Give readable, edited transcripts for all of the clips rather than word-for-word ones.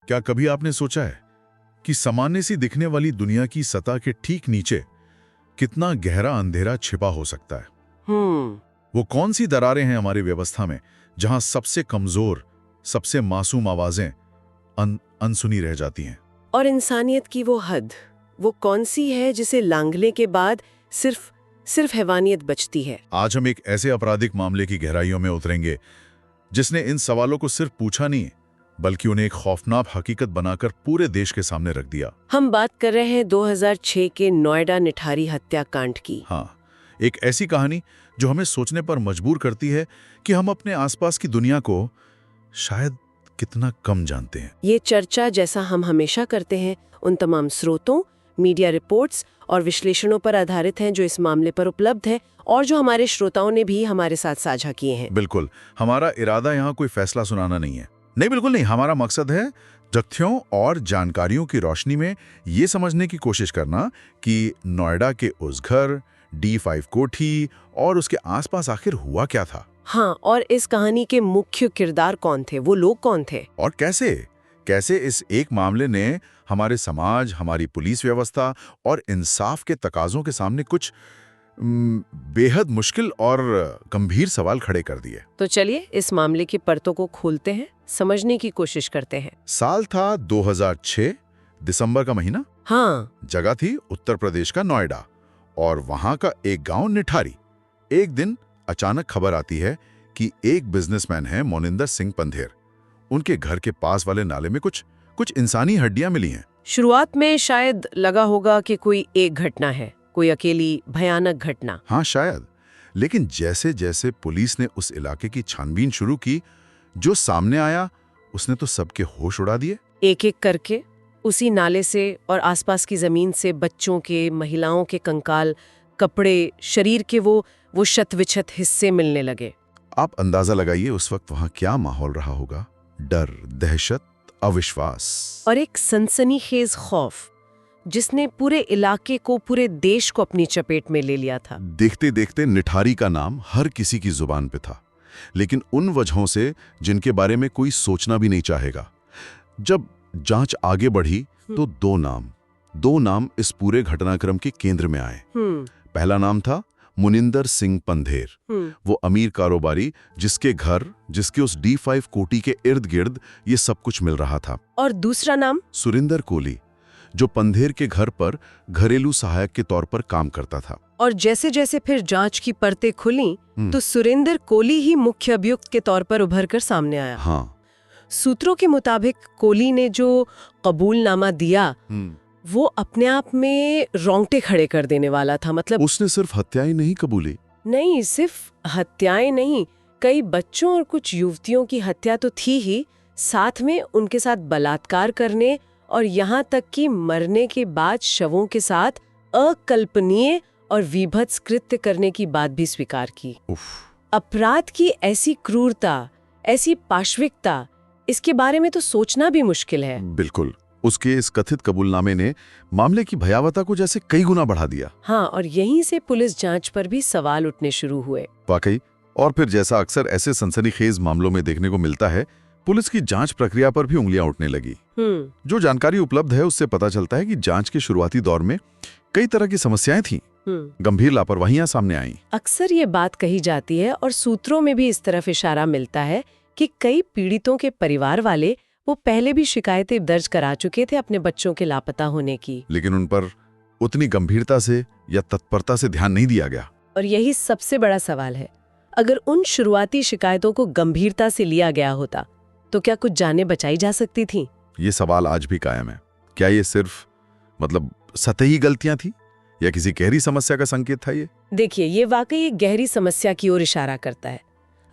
क्या कभी आपने सोचा है कि सामान्य सी दिखने वाली दुनिया की सतह के ठीक नीचे कितना गहरा अंधेरा छिपा हो सकता है? वो कौन सी दरारें हैं हमारी व्यवस्था में जहां सबसे कमजोर, सबसे मासूम आवाजें अनसुनी रह जाती हैं? और इंसानियत की वो हद, वो कौन सी है जिसे लांघने के बाद सिर्फ हैवानियत बचती है? आज हम एक ऐसे आपराधिक मामले की गहराइयों में उतरेंगे जिसने इन सवालों को सिर्फ पूछा नहीं, बल्कि उन्हें एक खौफनाक हकीकत बनाकर पूरे देश के सामने रख दिया। हम बात कर रहे हैं 2006 के नोएडा निठारी हत्याकांड की। हाँ, एक ऐसी कहानी जो हमें सोचने पर मजबूर करती है कि हम अपने आसपास की दुनिया को शायद कितना कम जानते हैं। ये चर्चा, जैसा हम हमेशा करते हैं, उन तमाम स्रोतों, मीडिया रिपोर्ट्स और विश्लेषणों पर आधारित हैं जो इस मामले पर उपलब्ध है और जो हमारे श्रोताओं ने भी हमारे साथ साझा किए हैं। बिल्कुल, हमारा इरादा यहाँ कोई फैसला सुनाना नहीं है। नहीं, बिल्कुल नहीं। हमारा मकसद है तथ्यों और जानकारियों की रोशनी में ये समझने की कोशिश करना कि नोएडा के उस घर, D5 कोठी और उसके आसपास आखिर हुआ क्या था। हाँ, और इस कहानी के मुख्य किरदार कौन थे, वो लोग कौन थे, और कैसे इस एक मामले ने हमारे समाज, हमारी पुलिस व्यवस्था और इंसाफ के तकाजों के सामने कुछ बेहद मुश्किल और गंभीर सवाल खड़े कर दिए। तो चलिए इस मामले की परतों को खोलते हैं, समझने की कोशिश करते हैं। साल था 2006, दिसंबर का महीना। हाँ, जगह थी उत्तर प्रदेश का नोएडा और वहां का एक गांव निठारी। एक दिन अचानक खबर आती है कि एक बिजनेसमैन है मोनिंदर सिंह पंधेर, उनके घर के पास वाले नाले में कुछ इंसानी हड्डियां मिली हैं। शुरुआत में शायद लगा होगा कि कोई एक घटना है, कोई अकेली भयानक घटना। हाँ शायद, लेकिन जैसे जैसे पुलिस ने उस इलाके की छानबीन शुरू की, जो सामने आया उसने तो सबके होश उड़ा दिए। एक एक करके उसी नाले से और आसपास की जमीन से बच्चों के, महिलाओं के कंकाल, कपड़े, शरीर के वो शत-विछत हिस्से मिलने लगे। आप अंदाजा लगाइए उस वक्त वहां क्या माहौल रहा होगा। डर, दहशत, अविश्वास और एक सनसनीखेज खौफ जिसने पूरे इलाके को, पूरे देश को अपनी चपेट में ले लिया था। देखते देखते निठारी का नाम हर किसी की जुबान पे था, लेकिन उन वजहों से जिनके बारे में कोई सोचना भी नहीं चाहेगा। जब जांच आगे बढ़ी तो दो नाम इस पूरे घटनाक्रम के केंद्र में आए। पहला नाम था मुनिंदर सिंह पंधेर, वो अमीर कारोबारी जिसके उस D5 कोठी के इर्द गिर्द ये सब कुछ मिल रहा था। और दूसरा नाम सुरिंदर कोली, जो पंधेर के घर पर घरेलू सहायक के तौर पर काम करता था। और जैसे जैसे फिर जांच की परतें खुली तो सुरिंदर कोली ही मुख्य अभियुक्त के तौर पर उभर कर सामने आया। हाँ। सूत्रों के मुताबिक कोली ने जो कबूलनामा दिया वो अपने आप में रोंगटे खड़े कर देने वाला था। मतलब उसने सिर्फ हत्याएं नहीं कबूली। नहीं, सिर्फ हत्याएं नहीं, कई बच्चों और कुछ युवतियों की हत्या तो थी ही, साथ में उनके साथ बलात्कार करने और यहाँ तक कि मरने के बाद शवों के साथ अकल्पनीय और विभत्स कृत्य करने की बात भी स्वीकार की। अपराध की ऐसी क्रूरता, ऐसी पाशविकता, इसके बारे में तो सोचना भी मुश्किल है। बिल्कुल। उसके इस कथित कबूलनामे ने मामले की भयावहता को जैसे कई गुना बढ़ा दिया। हाँ, और यहीं से पुलिस जांच पर भी सवाल उठने शुरू हुए। वाकई। और फिर जैसा अक्सर ऐसे सनसनीखेज मामलों में देखने को मिलता है, पुलिस की जांच प्रक्रिया पर भी उंगलियां उठने लगी। जो जानकारी उपलब्ध है उससे पता चलता है कि जांच के शुरुआती दौर में कई तरह की समस्याएं थीं। गंभीर लापरवाहियां सामने आईं। अक्सर ये बात कही जाती है और सूत्रों में भी इस तरफ इशारा मिलता है कि कई पीड़ितों के परिवार वाले वो पहले भी शिकायतें दर्ज करा चुके थे अपने बच्चों के लापता होने की, लेकिन उन पर उतनी गंभीरता से या तत्परता से ध्यान नहीं दिया गया। और यही सबसे बड़ा सवाल है, अगर उन शुरुआती शिकायतों को गंभीरता से लिया गया होता तो क्या कुछ जानें बचाई जा सकती थीं? ये सवाल आज भी कायम है। क्या ये सिर्फ सतही गलतियां थी या किसी गहरी समस्या का संकेत था? ये देखिए, ये वाकई एक गहरी समस्या की ओर इशारा करता है।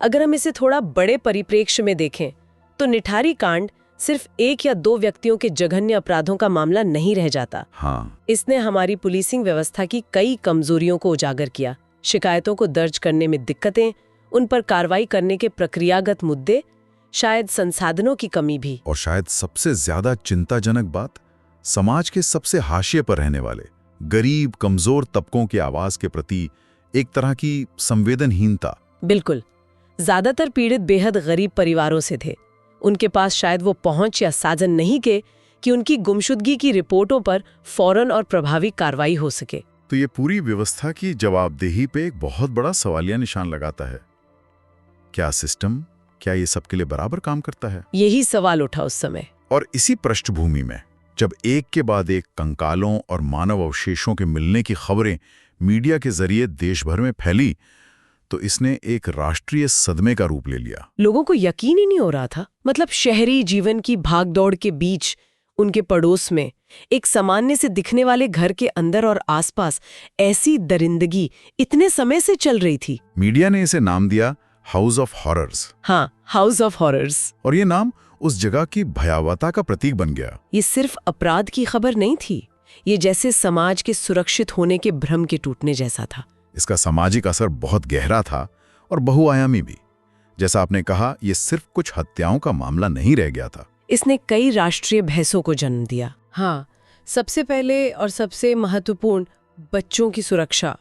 अगर हम इसे थोड़ा बड़े परिप्रेक्ष्य में देखें तो निठारी कांड सिर्फ एक या दो व्यक्तियों के जघन्य अपराधों का मामला नहीं रह जाता। हाँ। इसने हमारी पुलिसिंग व्यवस्था की कई कमजोरियों को उजागर किया। शिकायतों को दर्ज करने में दिक्कतें, उन पर कार्रवाई करने के प्रक्रियागत मुद्दे, शायद संसाधनों की कमी भी, और शायद सबसे ज्यादा चिंताजनक बात, समाज के सबसे हाशिए पर रहने वाले गरीब, कमजोर तबकों की आवाज के प्रति एक तरह की संवेदनहीनता। बिल्कुल। ज्यादातर पीड़ित बेहद गरीब परिवारों से थे। उनके पास शायद वो पहुंच या साधन नहीं के कि उनकी गुमशुदगी की रिपोर्टों पर फौरन और प्रभावी कार्रवाई हो सके। तो ये पूरी व्यवस्था की जवाबदेही पे एक बहुत बड़ा सवालिया निशान लगाता है। क्या सिस्टम, क्या ये सबके लिए बराबर काम करता है? यही सवाल उठा उस समय। और इसी पृष्ठभूमि में जब एक के बाद एक कंकालों और मानव अवशेषों के मिलने की खबरें मीडिया के जरिए देश भर में फैली, तो इसने एक राष्ट्रीय सदमे का रूप ले लिया। लोगों को यकीन ही नहीं हो रहा था। मतलब शहरी जीवन की भागदौड़ के बीच उनके पड़ोस में एक सामान्य से दिखने वाले घर के अंदर और आसपास ऐसी दरिंदगी इतने समय से चल रही थी। मीडिया ने इसे नाम दिया हाउस ऑफ हॉरर्स। हाँ, हाउस ऑफ हॉरर्स। और ये नाम उस जगह की भयावहता का प्रतीक बन गया। ये सिर्फ अपराध की खबर नहीं थी, ये जैसे समाज के सुरक्षित होने के भ्रम के टूटने जैसा था। इसका सामाजिक असर बहुत गहरा था और बहुआयामी भी। जैसा आपने कहा, ये सिर्फ कुछ हत्याओं का मामला नहीं रह गया था। इसने कई राष्ट्रीय बहसों को जन्म दिया। हाँ, सबसे पहले और सबसे महत्वपूर्ण बच्चों की सुरक्षा।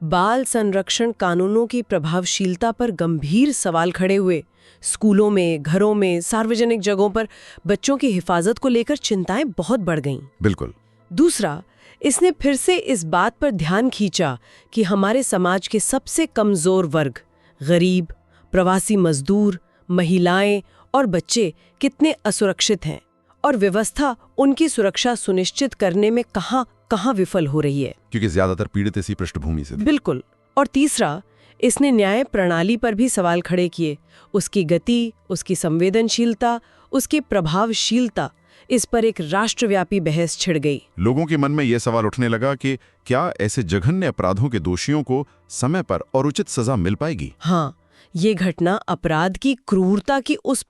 बाल संरक्षण कानूनों की प्रभावशीलता पर गंभीर सवाल खड़े हुए। स्कूलों में, घरों में, सार्वजनिक जगहों पर बच्चों की हिफाजत को लेकर चिंताएं बहुत बढ़ गईं। बिल्कुल। दूसरा, इसने फिर से इस बात पर ध्यान खींचा कि हमारे समाज के सबसे कमजोर वर्ग, गरीब, प्रवासी मजदूर, महिलाएं और बच्चे कितने असुरक्षित हैं और व्यवस्था उनकी सुरक्षा सुनिश्चित करने में कहां विफल हो रही है, क्योंकि ज्यादातर पीड़ित इसी पृष्ठभूमि से। बिल्कुल। और तीसरा, इसने न्याय प्रणाली पर भी सवाल खड़े किए। उसकी गति, उसकी संवेदनशीलता, उसकी प्रभावशीलता, इस पर एक राष्ट्रव्यापी बहस छिड़ गई। लोगों के मन में यह सवाल उठने लगा कि क्या ऐसे जघन्य अपराधों के दोषियों को समय पर और उचित सजा मिल पाएगी? हाँ, ये घटना अपराध की क्रूरता की उस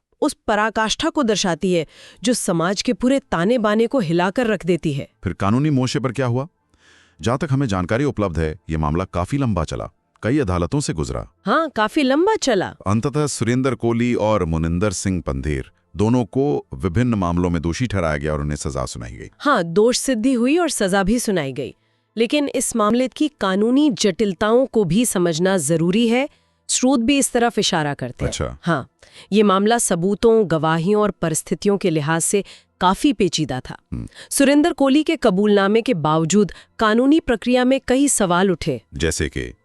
पराकाष्ठा को दर्शाती है जो समाज के पूरे ताने बाने को हिलाकर रख देती है। फिर कानूनी मोर्चे पर क्या हुआ? जहां तक हमें जानकारी उपलब्ध है, ये मामला काफी लंबा चला, कई अदालतों से गुजरा। हाँ, काफी लंबा चला। अंततः सुरेंद्र कोली और मुनिंदर सिंह पंधेर दोनों को विभिन्न मामलों में दोषी ठहराया गया और उन्हें सजा सुनाई गई। हाँ, दोष सिद्धि हुई और सजा भी सुनाई गई। लेकिन इस मामले की कानूनी जटिलताओं को भी समझना जरूरी है। स्रोत भी इस तरफ इशारा करते हैं। अच्छा। हाँ, ये मामला सबूतों, गवाहियों और परिस्थितियों के लिहाज से काफी पेचीदा था। सुरेंद्र कोली के कबूलनामे के बावजूद कानूनी प्रक्रिया में कई सवाल उठे।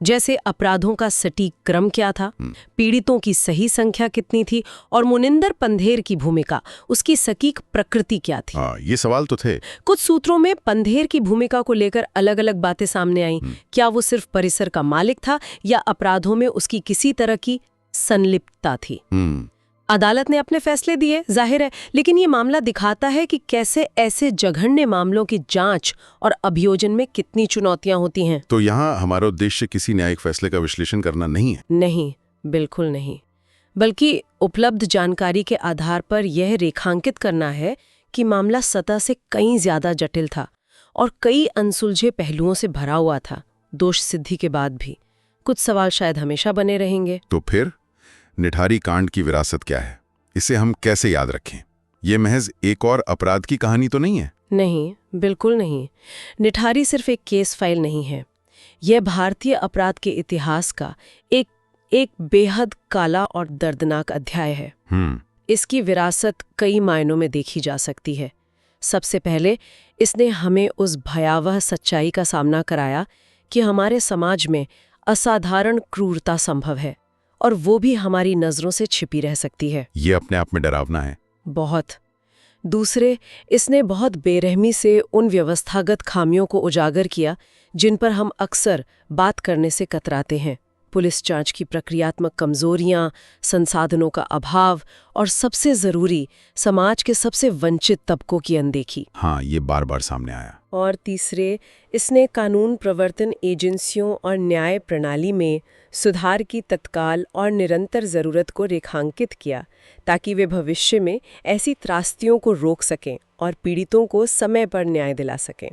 जैसे अपराधों का सटीक क्रम क्या था, पीड़ितों की सही संख्या कितनी थी और मुनिंदर पंधेर की भूमिका, उसकी सटीक प्रकृति क्या थी। ये सवाल तो थे। कुछ सूत्रों में पंधेर की भूमिका को लेकर अलग अलग बातें सामने आईं। क्या वो सिर्फ परिसर का मालिक था या अपराधों में उसकी किसी तरह की संलिप्तता थी? अदालत ने अपने फैसले दिए, जाहिर है, लेकिन ये मामला दिखाता है कि कैसे ऐसे जघन्य मामलों की जांच और अभियोजन में कितनी चुनौतियां होती हैं। तो यहाँ हमारा उद्देश्य किसी न्यायिक फैसले का विश्लेषण करना नहीं है। नहीं, बिल्कुल नहीं, बल्कि उपलब्ध जानकारी के आधार पर यह रेखांकित करना है कि मामला सतह से कहीं ज्यादा जटिल था और कई अनसुलझे पहलुओं से भरा हुआ था। दोष सिद्धि के बाद भी कुछ सवाल शायद हमेशा बने रहेंगे। तो फिर निठारी कांड की विरासत क्या है? इसे हम कैसे याद रखें? ये महज एक और अपराध की कहानी तो नहीं है। नहीं, बिल्कुल नहीं। निठारी सिर्फ एक केस फाइल नहीं है। यह भारतीय अपराध के इतिहास का एक बेहद काला और दर्दनाक अध्याय है। इसकी विरासत कई मायनों में देखी जा सकती है। सबसे पहले इसने हमें उस भयावह सच्चाई का सामना कराया कि हमारे समाज में असाधारण क्रूरता संभव है और वो भी हमारी नजरों से छिपी रह सकती है। ये अपने आप में डरावना है। बहुत। दूसरे, इसने बहुत बेरहमी से उन व्यवस्थागत खामियों को उजागर किया जिन पर हम अक्सर बात करने से कतराते हैं। पुलिस जांच की प्रक्रियात्मक कमजोरियां, संसाधनों का अभाव और सबसे जरूरी, समाज के सबसे वंचित तबकों की अनदेखी। हाँ, ये बार बार सामने आया। और तीसरे, इसने कानून प्रवर्तन एजेंसियों और न्याय प्रणाली में सुधार की तत्काल और निरंतर जरूरत को रेखांकित किया ताकि वे भविष्य में ऐसी त्रासदियों को रोक सकें और पीड़ितों को समय पर न्याय दिला सकें।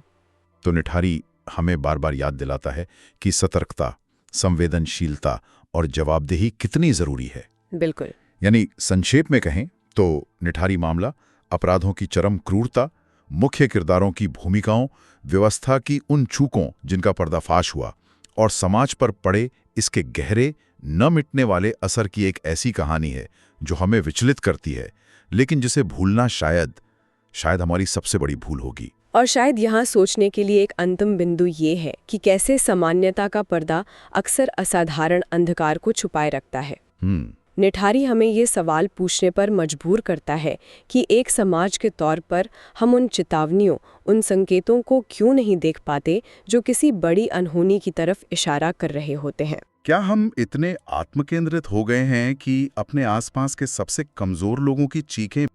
तो निठारी हमें बार बार याद दिलाता है कि सतर्कता, संवेदनशीलता और जवाबदेही कितनी जरूरी है। बिल्कुल। यानी संक्षेप में कहें तो निठारी मामला अपराधों की चरम क्रूरता, मुख्य किरदारों की भूमिकाओं, व्यवस्था की उन चूकों जिनका पर्दाफाश हुआ और समाज पर पड़े इसके गहरे, न मिटने वाले असर की एक ऐसी कहानी है जो हमें विचलित करती है, लेकिन जिसे भूलना शायद हमारी सबसे बड़ी भूल होगी। और शायद यहाँ सोचने के लिए एक अंतिम बिंदु ये है कि कैसे सामान्यता का पर्दा अक्सर असाधारण अंधकार को छुपाए रखता है। निठारी हमें ये सवाल पूछने पर मजबूर करता है कि एक समाज के तौर पर हम उन चेतावनियों, उन संकेतों को क्यों नहीं देख पाते जो किसी बड़ी अनहोनी की तरफ इशारा कर रहे होते हैं। क्या हम इतने आत्मकेंद्रित हो गए हैं कि अपने आसपास के सबसे कमजोर लोगों की चीखें